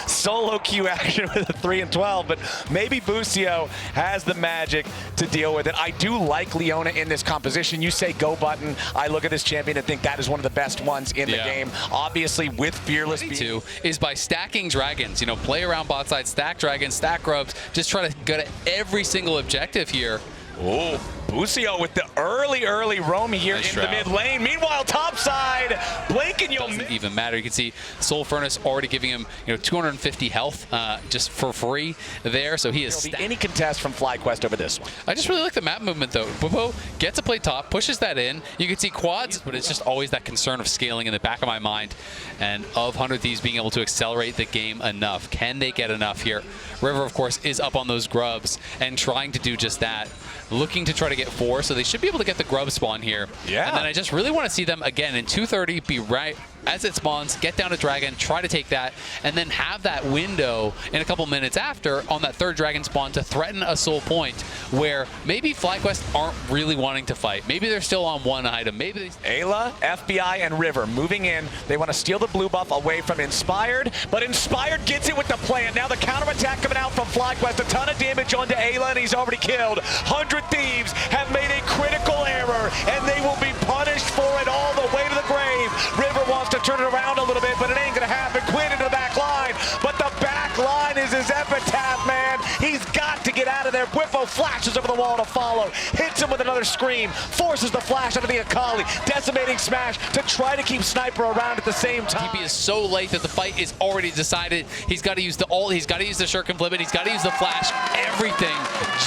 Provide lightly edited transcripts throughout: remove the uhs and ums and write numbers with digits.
Solo queue action with a 3 and 12, but maybe Busio has the magic to deal with it. I do like Leona in this composition. You say go button. I look at this champion and think that is one of the best ones in the game. Obviously, with Fearless too, is by stacking dragons. You know, play around bot side, stack dragons, stack grubs, just try to get at every single objective here. Oh, Busio with the early roam here in the mid lane. Meanwhile, top side, Blink and doesn't even matter. You can see Soul Furnace already giving him 250 health just for free there. So he is. There'll be any contest from FlyQuest over this one. I just really like the map movement though. Bwipo gets to play top, pushes that in. You can see quads, but it's just always that concern of scaling in the back of my mind, and of 100 Thieves being able to accelerate the game enough. Can they get enough here? River, of course, is up on those grubs and trying to do just that. Looking to try to get 4, so they should be able to get the grub spawn here. Yeah. And then I just really want to see them again in 230 be right as it spawns, get down to dragon, try to take that, and then have that window in a couple minutes after on that third dragon spawn to threaten a soul point where maybe FlyQuest aren't really wanting to fight. Maybe they're still on one item. Maybe Ayla, FBI, and River moving in. They want to steal the blue buff away from Inspired, but Inspired gets it with the plant. Now the counterattack coming out from FlyQuest. A ton of damage onto Ayla, and he's already killed. 100 Thieves have made a critical error, and they will be punished for it all the way to the grave. River wants to turn it around a little bit, but it ain't gonna happen. Quinn into the back line, but the back line is his epitaph, man. He's got to get out of there. Bwipo flashes over the wall to follow, hits him with another scream, forces the flash out of the Akali, decimating smash to try to keep Sniper around at the same time. TP is so late that the fight is already decided. He's got to use the ult, he's got to use the shuriken flip, he's got to use the flash, everything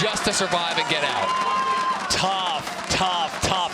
just to survive and get out. Tough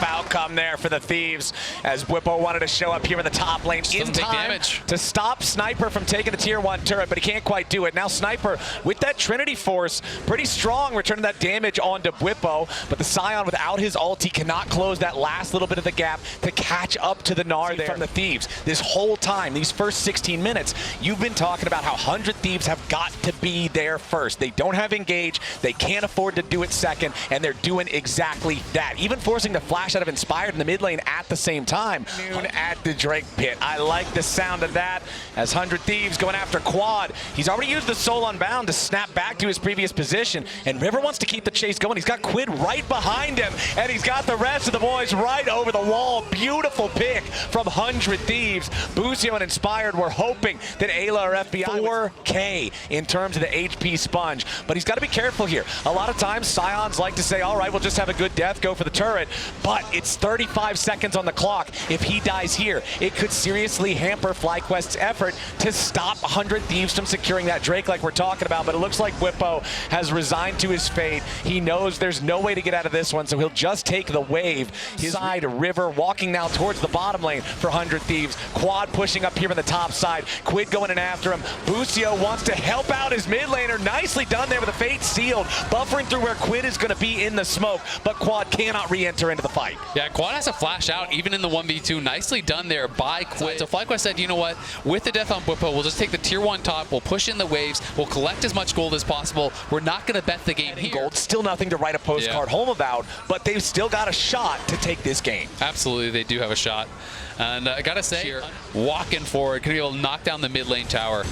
outcome there for the Thieves as Bwipo wanted to show up here in the top lane in time to stop Sniper from taking the tier 1 turret, but he can't quite do it. Now Sniper with that Trinity Force, pretty strong, returning that damage onto Bwipo, but the Scion without his ult, he cannot close that last little bit of the gap to catch up to the Gnar there from the Thieves. This whole time, these first 16 minutes, you've been talking about how 100 Thieves have got to be there first. They don't have engage, they can't afford to do it second, and they're doing exactly that. Even forcing the flash out of Inspired in the mid lane at the same time. Noon at the Drake pit. I like the sound of that as 100 Thieves going after Quad. He's already used the Soul Unbound to snap back to his previous position, and River wants to keep the chase going. He's got Quid right behind him, and he's got the rest of the boys right over the wall. Beautiful pick from 100 Thieves. Busio and Inspired were hoping that Ayla or FBI 4K in terms of the HP sponge, but he's got to be careful here. A lot of times Scions like to say, all right, we'll just have a good death, go for the turret, but it's 35 seconds on the clock. If he dies here, it could seriously hamper FlyQuest's effort to stop 100 Thieves from securing that Drake like we're talking about, but it looks like Bwipo has resigned to his fate. He knows there's no way to get out of this one, so he'll just take the wave. His side, River walking now towards the bottom lane for 100 Thieves. Quad pushing up here on the top side. Quid going in after him. Busio wants to help out his mid laner. Nicely done there with the Fate sealed, buffering through where Quid is going to be in the smoke, but Quad cannot re-enter into the fight. Yeah, Quad has to flash out even in the 1v2. Nicely done there by Quid. So FlyQuest said, you know what, with the death on Bwipo, we'll just take the tier 1 top, we'll push in the waves, we'll collect as much gold as possible. We're not going to bet the game here. Gold, still nothing to write a postcard home about, but they've still got a shot to take this game. Absolutely, they do have a shot. And I gotta say, here, walking forward, could be able to knock down the mid lane tower.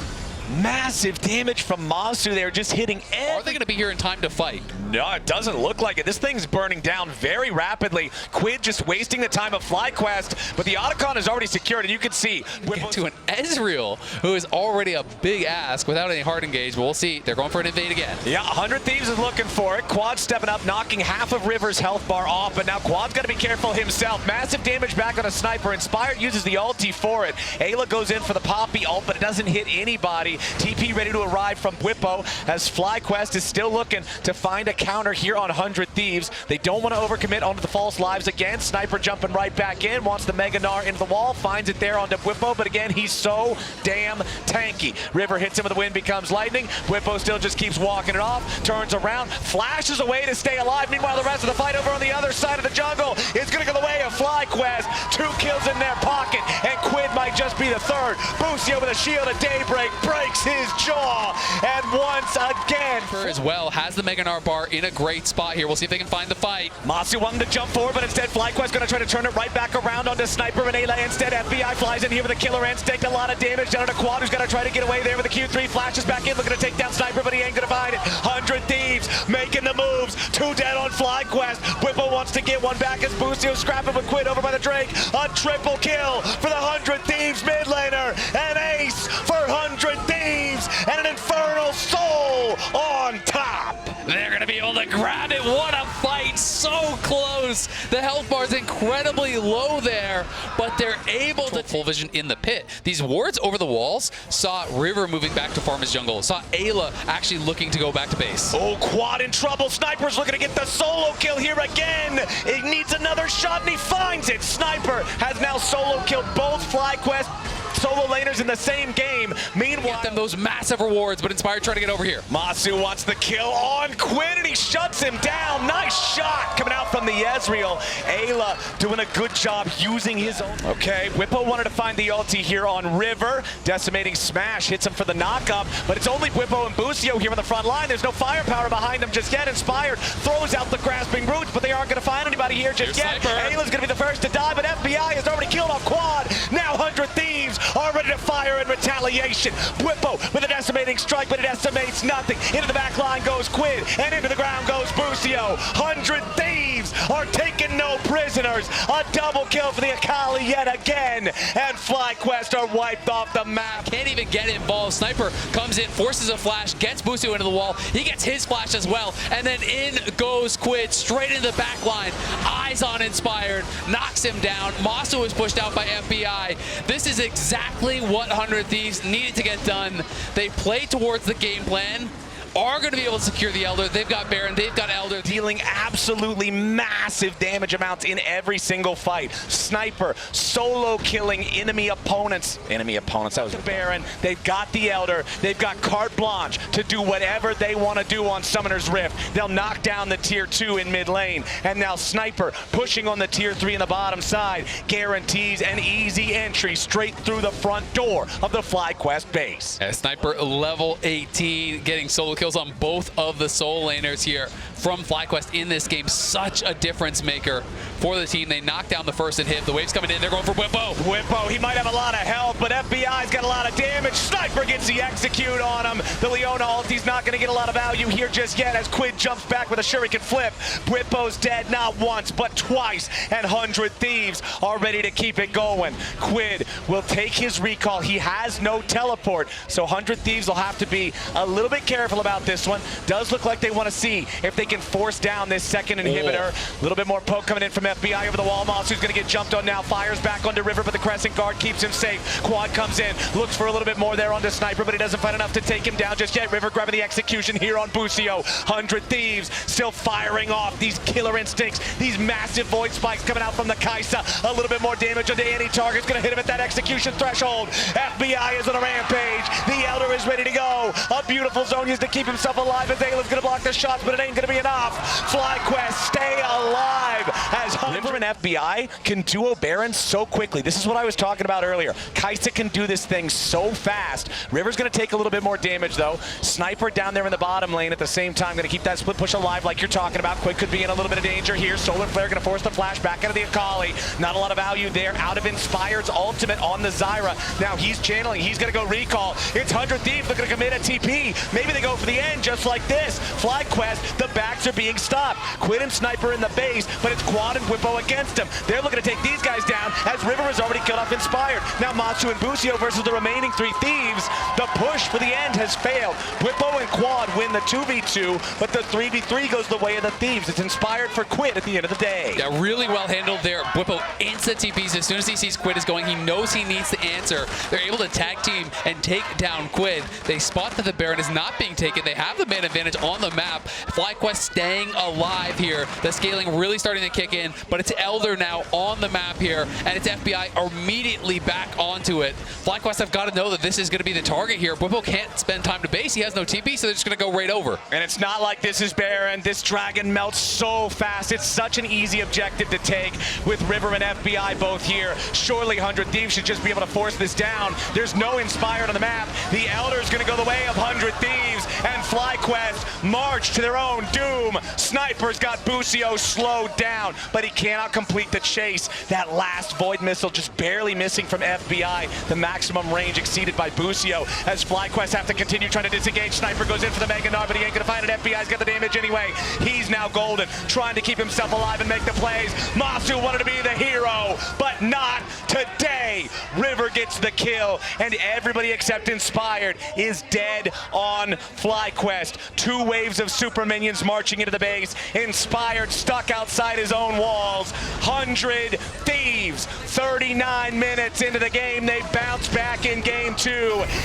Massive damage from Masu there, just hitting everything. Are they going to be here in time to fight? No, it doesn't look like it. This thing's burning down very rapidly. Quid just wasting the time of FlyQuest, but the Otacon is already secured, and you can see. Get to an Ezreal, who is already a big ask without any hard engage, but we'll see. They're going for an invade again. Yeah, 100 Thieves is looking for it. Quad stepping up, knocking half of River's health bar off, but now Quad's got to be careful himself. Massive damage back on a Sniper. Inspired uses the ulti for it. Ayla goes in for the Poppy ult, but it doesn't hit anybody. TP ready to arrive from Bwipo as FlyQuest is still looking to find a counter here on 100 Thieves. They don't want to overcommit onto the false lives again. Sniper jumping right back in, wants the Mega Gnar into the wall, finds it there onto Bwipo, but again, he's so damn tanky. River hits him with the wind, becomes lightning. Bwipo still just keeps walking it off, turns around, flashes away to stay alive. Meanwhile, the rest of the fight over on the other side of the jungle is going to go the way of FlyQuest. 2 kills in their pocket, and Quid might just be the third. Busio with a shield at daybreak, breaks breaks his jaw, and once again, as well, has the Mega Gnar bar in a great spot here. We'll see if they can find the fight. Masu wanted to jump forward, but instead FlyQuest going to try to turn it right back around onto Sniper and Ayla. Instead, FBI flies in here with a killer instinct, a lot of damage down to Quad, who's going to try to get away there with a Q3, flashes back in, looking to take down Sniper, but he ain't going to find it. 100 Thieves making the moves, 2 dead on FlyQuest. Whippo wants to get one back as Boostio scrapping with Quid over by the Drake. A triple kill for the 100 Thieves mid laner, an ace for 100 Thieves, and an Infernal Soul on top. They're going to be able to grab it. What a fight. So close. The health bar is incredibly low there, but they're able to full vision in the pit. These wards over the walls saw River moving back to farm his jungle. Saw Ayla actually looking to go back to base. Oh, Quad in trouble. Sniper's looking to get the solo kill here again. He needs another shot, and he finds it. Sniper has now solo killed both FlyQuest solo laners in the same game. Meanwhile, get them those massive rewards, but Inspired trying to get over here. Masu wants the kill on Quinn, and he shuts him down. Nice shot coming out from the Ezreal. Ayla doing a good job using his own. Okay, Whippo wanted to find the ulti here on River. Decimating Smash hits him for the knockup, but it's only Whippo and Boostio here on the front line. There's no firepower behind them just yet. Inspired throws out the grasping roots, but they aren't going to find anybody here just yet. Ayla's going to be the first to die, but FBI has already killed off Quad. Now 100 Thieves are ready to fire in retaliation. Whippo with a decimating strike, but it decimates nothing. Into the back line goes Quid, and into the ground goes Boostio. 100 Thieves are taking no prisoners. A double kill for the Akali yet again, and FlyQuest are wiped off the map. Can't even get involved. Sniper comes in, forces a flash, gets Boostio into the wall. He gets his flash as well, and then in goes Quid straight into the back line. Eyes on Inspired, knocks him down. Masu is pushed out by FBI. This is exactly what 100 Thieves needed to get done. They play towards the game plan, are going to be able to secure the Elder. They've got Baron, they've got Elder. Dealing absolutely massive damage amounts in every single fight. Sniper solo killing enemy opponents, that was the Baron. They've got the Elder, they've got carte blanche to do whatever they want to do on Summoner's Rift. They'll knock down the tier 2 in mid lane, and now Sniper pushing on the tier 3 in the bottom side guarantees an easy entry straight through the front door of the FlyQuest base. Sniper level 18, getting solo kills on both of the soul laners here from FlyQuest in this game. Such a difference maker for the team. They knock down the first hit. The wave's coming in. They're going for Whippo. Whippo, he might have a lot of health, but FBI's got a lot of damage. Sniper gets the execute on him. The Leona ulti's not going to get a lot of value here just yet as Quid jumps back with a shuriken flip. Whippo's dead not once, but twice, and 100 Thieves are ready to keep it going. Quid will take his recall. He has no teleport, so 100 Thieves will have to be a little bit careful about this one. Does look like they want to see if they can force down this second inhibitor. A little bit more poke coming in from FBI over the wall. Masu's going to get jumped on now. Fires back onto River, but the Crescent Guard keeps him safe. Quad comes in, looks for a little bit more there onto Sniper, but he doesn't find enough to take him down just yet. River grabbing the execution here on Boostio. 100 Thieves still firing off these killer instincts, these massive void spikes coming out from the Kaisa. A little bit more damage onto any target's going to hit him at that execution threshold. FBI is on a rampage. The Elder is ready to go. A beautiful zone used to keep himself alive as Ayla's going to block the shots, but it ain't going to be enough. FlyQuest stay alive as River and FBI can duo Baron so quickly. This is what I was talking about earlier. Kaisa can do this thing so fast. River's going to take a little bit more damage though. Sniper down there in the bottom lane at the same time, going to keep that split push alive like you're talking about. Quid could be in a little bit of danger here. Solar Flare going to force the flash back out of the Akali. Not a lot of value there. Out of Inspired's ultimate on the Zyra. Now he's channeling. He's going to go recall. It's 100 Thieves looking to commit a TP. Maybe they go for the end just like this. FlyQuest, the backs are being stopped. Quid and Sniper in the base, but it's Quad and Whippo against him. They're looking to take these guys down as River has already killed off Inspired. Now Masu and Boostio versus the remaining 3 Thieves. The push for the end has failed. Whippo and Quad win the 2v2, but the 3v3 goes the way of the Thieves. It's Inspired for Quid at the end of the day. Yeah, really well handled there. Whippo instant TPs as soon as he sees Quid is going. He knows he needs to answer. They're able to tag team and take down Quid. They spot that the Baron is not being taken. They have the man advantage on the map. FlyQuest staying alive here. The scaling really starting to kick back in, but it's Elder now on the map here, and it's FBI immediately back onto it. FlyQuest have got to know that this is going to be the target here. Bwipo can't spend time to base. He has no TP, so they're just going to go right over. And it's not like this is Baron. This dragon melts so fast. It's such an easy objective to take with River and FBI both here. Surely 100 Thieves should just be able to force this down. There's no Inspired on the map. The Elder's going to go the way of 100 Thieves, and FlyQuest march to their own doom. Sniper's got Busio slowed down, but he cannot complete the chase. That last Void Missile just barely missing from FBI. The maximum range exceeded by Busio as FlyQuest have to continue trying to disengage. Sniper goes in for the Mega Gnar, but he ain't going to find it. FBI's got the damage anyway. He's now golden, trying to keep himself alive and make the plays. Masu wanted to be the hero, but not today. River gets the kill, and everybody except Inspired is dead on FlyQuest. 2 waves of super minions marching into the base. Inspired stuck outside his own walls. 100 Thieves, 39 minutes into the game. They bounce back in game 2,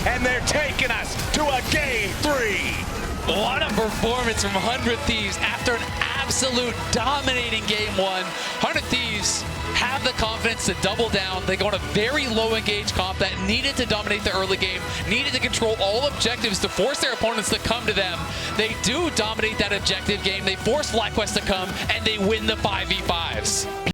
and they're taking us to a game 3. What a performance from 100 Thieves after an absolute dominating game 1. 100 Thieves have the confidence to double down. They go on a very low engage comp that needed to dominate the early game, needed to control all objectives to force their opponents to come to them. They do dominate that objective game. They force FlyQuest to come, and they win the 5v5s.